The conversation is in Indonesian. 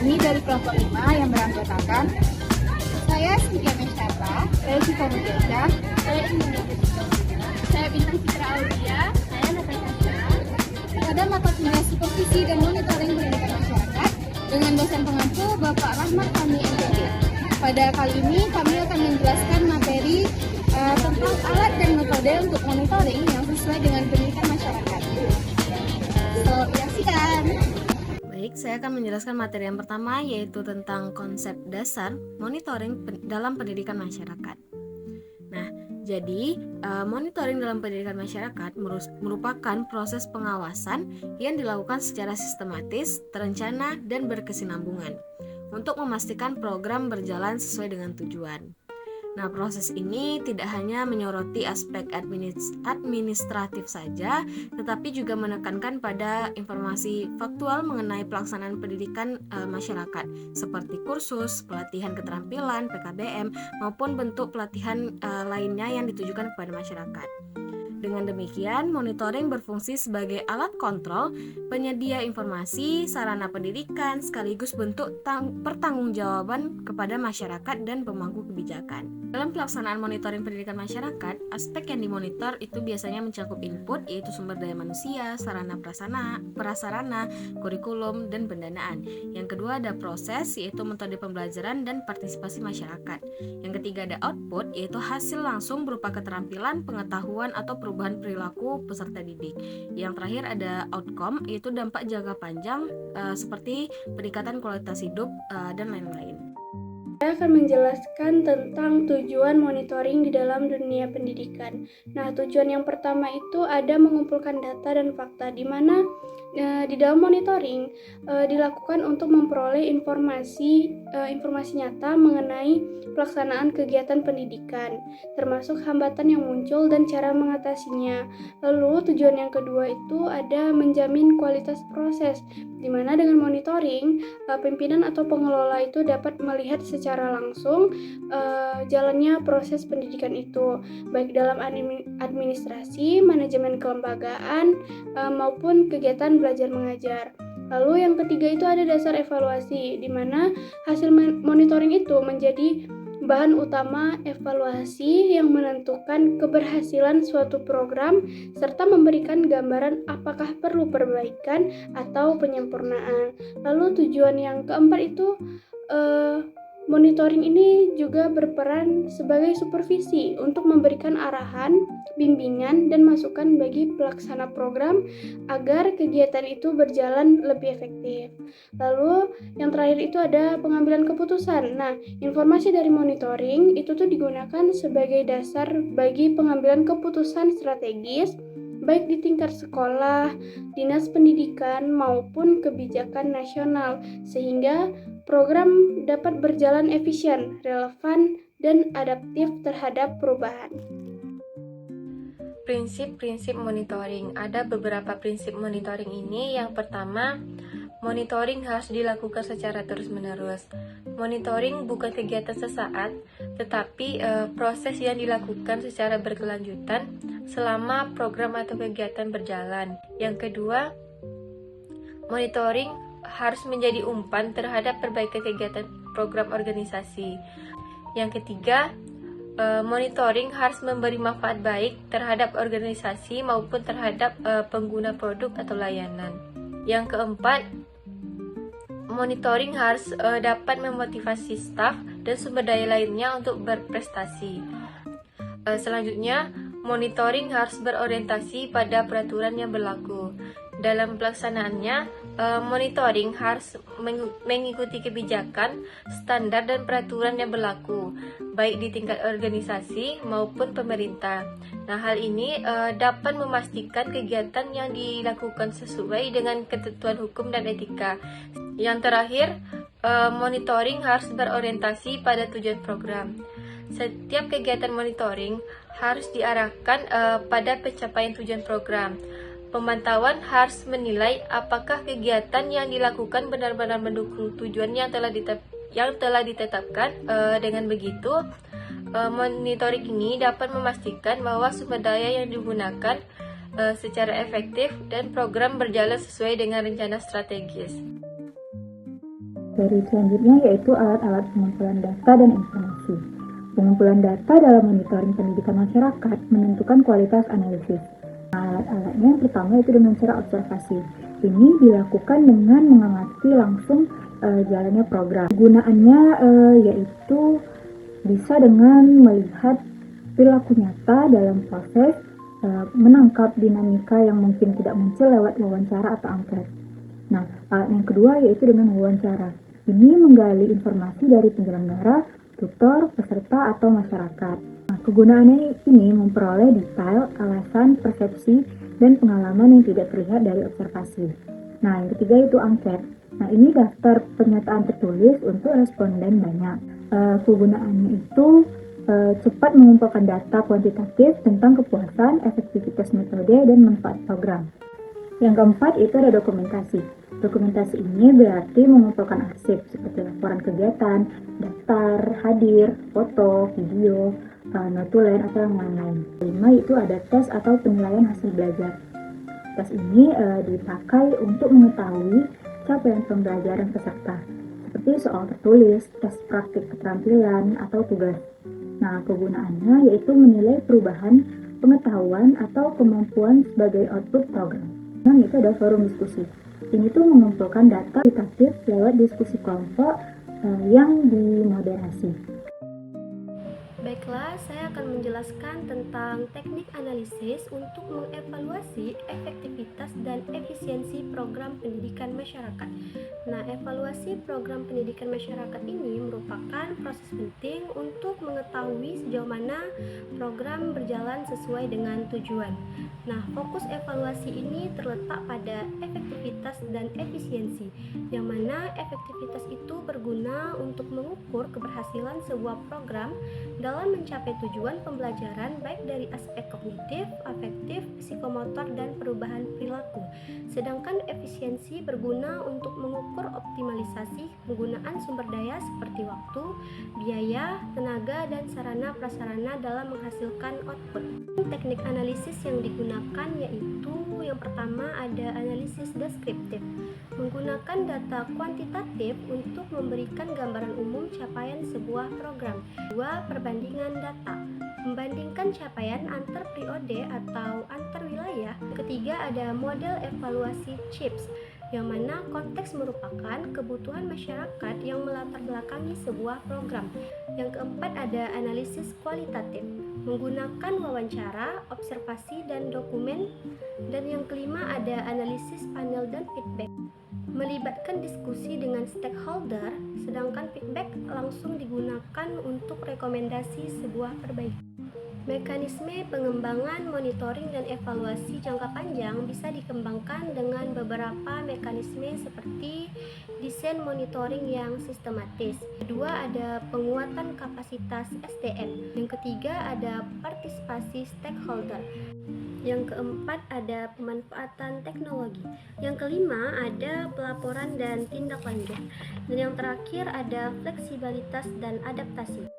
kami dari kelompok 5 yang beranggotakan saya Cynthia Mesyata, saya Siva Mujaja, saya Indonesia, saya Bintang Citra Aulia, saya Natasha. Pada mata kuliah supervisi dan monitoring pendidikan masyarakat dengan dosen pengampu Bapak Rahmat Fahmi MPD. Pada kali ini kami akan menjelaskan materi tentang alat dan metode untuk monitoring yang sesuai dengan pendidikan masyarakat. Saksikan. Baik, saya akan menjelaskan materi yang pertama, yaitu tentang konsep dasar monitoring dalam pendidikan masyarakat. Nah, jadi monitoring dalam pendidikan masyarakat merupakan proses pengawasan yang dilakukan secara sistematis, terencana, dan berkesinambungan untuk memastikan program berjalan sesuai dengan tujuan. Nah, proses ini tidak hanya menyoroti aspek administratif saja, tetapi juga menekankan pada informasi faktual mengenai pelaksanaan pendidikan masyarakat, seperti kursus, pelatihan keterampilan, PKBM, maupun bentuk pelatihan lainnya yang ditujukan kepada masyarakat. Dengan demikian, monitoring berfungsi sebagai alat kontrol, penyedia informasi, sarana pendidikan, sekaligus bentuk pertanggungjawaban kepada masyarakat dan pemangku kebijakan. Dalam pelaksanaan monitoring pendidikan masyarakat, aspek yang dimonitor itu biasanya mencakup input, yaitu sumber daya manusia, sarana prasarana, kurikulum, dan pendanaan. Yang kedua ada proses, yaitu metode pembelajaran dan partisipasi masyarakat. Yang ketiga ada output, yaitu hasil langsung berupa keterampilan, pengetahuan, atau perubahan perilaku peserta didik. Yang terakhir ada outcome, yaitu dampak jangka panjang seperti peningkatan kualitas hidup dan lain-lain. Saya akan menjelaskan tentang tujuan monitoring di dalam dunia pendidikan. Nah, tujuan yang pertama itu ada mengumpulkan data dan fakta, di mana di dalam monitoring dilakukan untuk memperoleh informasi nyata mengenai pelaksanaan kegiatan pendidikan, termasuk hambatan yang muncul dan cara mengatasinya. Lalu tujuan yang kedua itu ada menjamin kualitas proses, di mana dengan monitoring pimpinan atau pengelola itu dapat melihat secara langsung jalannya proses pendidikan itu, baik dalam administrasi, manajemen kelembagaan, maupun kegiatan belajar mengajar. Lalu yang ketiga itu ada dasar evaluasi, di mana hasil monitoring itu menjadi bahan utama evaluasi yang menentukan keberhasilan suatu program serta memberikan gambaran apakah perlu perbaikan atau penyempurnaan. Lalu tujuan yang keempat itu monitoring ini juga berperan sebagai supervisi untuk memberikan arahan, bimbingan, dan masukan bagi pelaksana program agar kegiatan itu berjalan lebih efektif. Lalu yang terakhir itu ada pengambilan keputusan. Nah, informasi dari monitoring itu tuh digunakan sebagai dasar bagi pengambilan keputusan strategis baik di tingkat sekolah, dinas pendidikan, maupun kebijakan nasional, sehingga program dapat berjalan efisien, relevan, dan adaptif terhadap perubahan. Prinsip-prinsip monitoring. Ada beberapa prinsip monitoring ini. Yang pertama, monitoring harus dilakukan secara terus-menerus. Monitoring bukan kegiatan sesaat, tetapi proses yang dilakukan secara berkelanjutan selama program atau kegiatan berjalan. Yang kedua, monitoring harus menjadi umpan terhadap perbaikan kegiatan program organisasi. Yang ketiga, monitoring harus memberi manfaat baik terhadap organisasi maupun terhadap pengguna produk atau layanan. Yang keempat, monitoring harus dapat memotivasi staf dan sumber daya lainnya untuk berprestasi. Selanjutnya, monitoring harus berorientasi pada peraturan yang berlaku. Dalam pelaksanaannya, monitoring harus mengikuti kebijakan, standar, dan peraturan yang berlaku, baik di tingkat organisasi maupun pemerintah. Nah, hal ini dapat memastikan kegiatan yang dilakukan sesuai dengan ketentuan hukum dan etika. Yang terakhir, monitoring harus berorientasi pada tujuan program. Setiap kegiatan monitoring harus diarahkan pada pencapaian tujuan program. Pemantauan harus menilai apakah kegiatan yang dilakukan benar-benar mendukung tujuan yang telah ditetapkan. Dengan begitu, monitoring ini dapat memastikan bahwa sumber daya yang digunakan secara efektif dan program berjalan sesuai dengan rencana strategis. materi selanjutnya yaitu alat-alat pengumpulan data dan informasi. Pengumpulan data dalam monitoring pendidikan masyarakat menentukan kualitas analisis. Alat-alatnya yang pertama yaitu dengan cara observasi. Ini dilakukan dengan mengamati langsung jalannya program. Gunaannya yaitu bisa dengan melihat perilaku nyata dalam proses, menangkap dinamika yang mungkin tidak muncul lewat wawancara atau angket. Nah, alat yang kedua yaitu dengan wawancara. Ini menggali informasi dari penyelenggara, tutor, peserta, atau masyarakat. Nah, kegunaannya ini memperoleh detail, alasan, persepsi, dan pengalaman yang tidak terlihat dari observasi. Nah, yang ketiga itu angket. Nah, ini daftar pernyataan tertulis untuk responden banyak. Kegunaannya itu cepat mengumpulkan data kuantitatif tentang kepuasan, efektivitas metode, dan manfaat program. Yang keempat itu ada dokumentasi. Dokumentasi ini berarti mengumpulkan arsip seperti laporan kegiatan, daftar, hadir, foto, video, notulen, atau yang lain-lain. Kelima itu ada tes atau penilaian hasil belajar. Tes ini dipakai untuk mengetahui capaian pembelajaran peserta, seperti soal tertulis, tes praktik keterampilan, atau tugas. Nah, kegunaannya yaitu menilai perubahan pengetahuan atau kemampuan sebagai output program. Nah, itu ada forum diskusi. Ini tuh mengumpulkan data kualitatif lewat diskusi kelompok yang dimoderasi. Baiklah, saya akan menjelaskan tentang teknik analisis untuk mengevaluasi efektivitas dan efisiensi program pendidikan masyarakat. Nah, evaluasi program pendidikan masyarakat ini merupakan proses penting untuk mengetahui sejauh mana program berjalan sesuai dengan tujuan. Nah, fokus evaluasi ini terletak pada efektivitas dan efisiensi, yang mana efektivitas itu berguna untuk mengukur keberhasilan sebuah program dalam mencapai tujuan pembelajaran baik dari aspek kognitif, afektif, psikomotor, dan perubahan perilaku. Sedangkan efisiensi berguna untuk mengukur optimalisasi penggunaan sumber daya seperti waktu, biaya, tenaga, dan sarana prasarana dalam menghasilkan output. Teknik analisis yang digunakan yaitu yang pertama ada analisis deskriptif, menggunakan data kuantitatif untuk memberikan gambaran umum capaian sebuah program. Dua, perbandingan data, membandingkan capaian antar periode atau antar wilayah. Ketiga ada model evaluasi CHIPS, yang mana konteks merupakan kebutuhan masyarakat yang melatar belakangi sebuah program. Yang keempat ada analisis kualitatif, menggunakan wawancara, observasi, dan dokumen. Dan yang kelima ada analisis panel dan feedback, melibatkan diskusi dengan stakeholder, sedangkan feedback langsung digunakan untuk rekomendasi sebuah perbaikan. Mekanisme pengembangan, monitoring, dan evaluasi jangka panjang bisa dikembangkan dengan beberapa mekanisme seperti desain monitoring yang sistematis. Kedua ada penguatan kapasitas SDM. Yang ketiga ada partisipasi stakeholder. Yang keempat ada pemanfaatan teknologi. Yang kelima ada pelaporan dan tindak lanjut. Dan yang terakhir ada fleksibilitas dan adaptasi.